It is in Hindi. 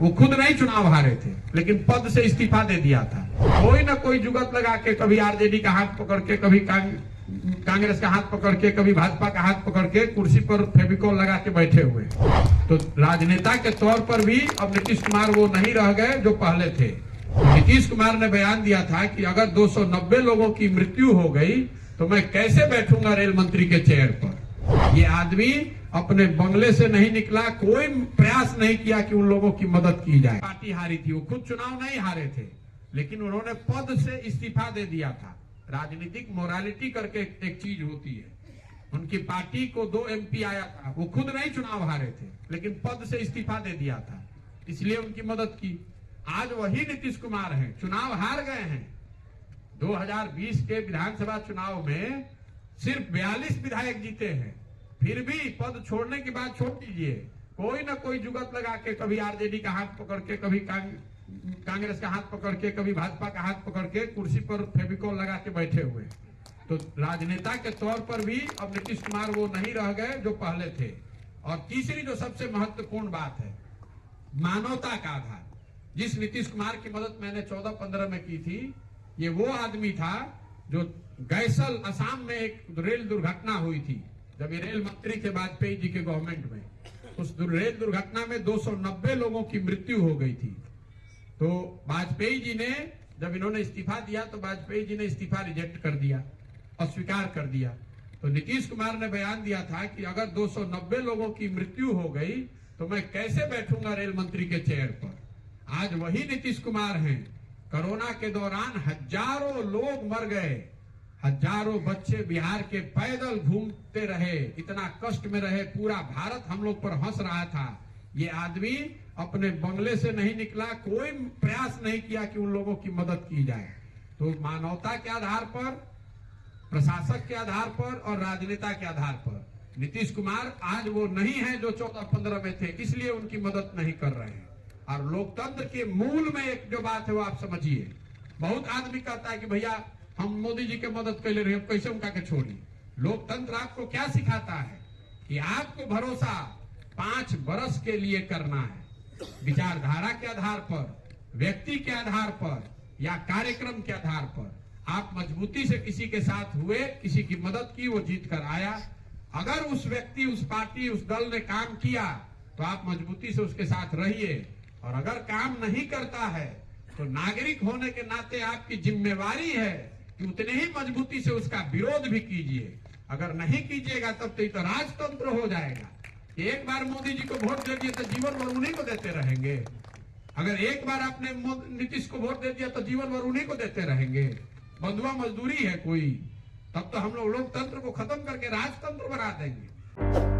वो खुद नहीं चुनाव हारे थे, लेकिन पद से इस्तीफा दे दिया था। कोई ना कोई जुगत लगा के, कभी आरजेडी का हाथ पकड़ के, कभी कांग्रेस का हाथ पकड़ के, कभी भाजपा का हाथ पकड़ के कुर्सी पर फेविकॉल लगा के बैठे हुए। तो राजनेता के तौर पर भी अब नीतीश कुमार वो नहीं रह गए जो पहले थे। नीतीश कुमार ने बयान दिया था कि अगर 290 लोगों की मृत्यु हो गई तो मैं कैसे बैठूंगा रेल मंत्री के चेयर पर। ये आदमी अपने बंगले से नहीं निकला, कोई प्रयास नहीं किया कि उन लोगों की मदद की जाए। पार्टी हारी थी, वो खुद चुनाव नहीं हारे थे, लेकिन उन्होंने पद से इस्तीफा दे दिया था। राजनीतिक मोरालिटी करके एक चीज होती है। उनकी पार्टी को 2 MP आया था, वो खुद नहीं चुनाव हारे थे, लेकिन पद से इस्तीफा दे दिया था, इसलिए उनकी मदद की। आज वही नीतीश कुमार हैं, चुनाव हार गए हैं। 2020 के विधानसभा चुनाव में सिर्फ 42 विधायक जीते हैं, फिर भी पद छोड़ने की बात छोड़ दीजिए। कोई ना कोई जुगत लगा के, कभी आरजेडी का हाथ पकड़ के, कभी कांग्रेस का हाथ पकड़ के, कभी भाजपा का हाथ पकड़ के कुर्सी पर फेविकॉल लगा के बैठे हुए। तो राजनेता के तौर पर भी अब नीतीश कुमार वो नहीं रह गए जो पहले थे। और तीसरी जो सबसे महत्वपूर्ण बात है, मानवता का आधार। जिस नीतीश कुमार की मदद मैंने 14-15 में की थी, ये वो आदमी था जो गैसल असम में एक रेल दुर्घटना हुई थी, जब ये रेल मंत्री थे वाजपेयी जी के गवर्नमेंट में। उस रेल दुर्घटना में 290 लोगों की मृत्यु हो गई थी। तो वाजपेयी जी ने, जब इन्होंने इस्तीफा दिया तो वाजपेयी जी ने इस्तीफा रिजेक्ट कर दिया, अस्वीकार कर दिया। तो नीतीश कुमार ने बयान दिया था कि अगर 290 लोगों की मृत्यु हो गई तो मैं कैसे बैठूंगा रेल मंत्री के चेयर पर। आज वही नीतीश कुमार हैं। कोरोना के दौरान हजारों लोग मर गए, हजारों बच्चे बिहार के पैदल घूमते रहे, इतना कष्ट में रहे, पूरा भारत हम लोग पर हंस रहा था। ये आदमी अपने बंगले से नहीं निकला, कोई प्रयास नहीं किया कि उन लोगों की मदद की जाए। तो मानवता के आधार पर, प्रशासक के आधार पर और राजनेता के आधार पर नीतीश कुमार आज वो नहीं है जो 14-15 में थे, इसलिए उनकी मदद नहीं कर रहे हैं। और लोकतंत्र के मूल में एक जो बात है वो आप समझिए। बहुत आदमी कहता है कि भैया हम मोदी जी के मदद कर ले रहे हैं, कैसे उनका के छोड़ी। लोकतंत्र आपको क्या सिखाता है कि आपको भरोसा 5 वर्ष के लिए करना है, विचारधारा के आधार पर, व्यक्ति के आधार पर या कार्यक्रम के आधार पर। आप मजबूती से किसी के साथ हुए, किसी की मदद की, वो जीत कर आया। अगर उस व्यक्ति, उस पार्टी, उस दल ने काम किया तो आप मजबूती से उसके साथ रहिए, और अगर काम नहीं करता है तो नागरिक होने के नाते आपकी जिम्मेवारी है कि उतने ही मजबूती से उसका विरोध भी कीजिए। अगर नहीं कीजिएगा तब तो राजतंत्र हो जाएगा। एक बार मोदी जी को वोट दे दिए तो जीवन भर उन्हीं को देते रहेंगे। अगर एक बार आपने नीतीश को वोट दे दिया तो जीवन भर उन्हीं को देते रहेंगे। बंधुआ मजदूरी है कोई, तब तो हम लोग लोकतंत्र को खत्म करके राजतंत्र बना देंगे।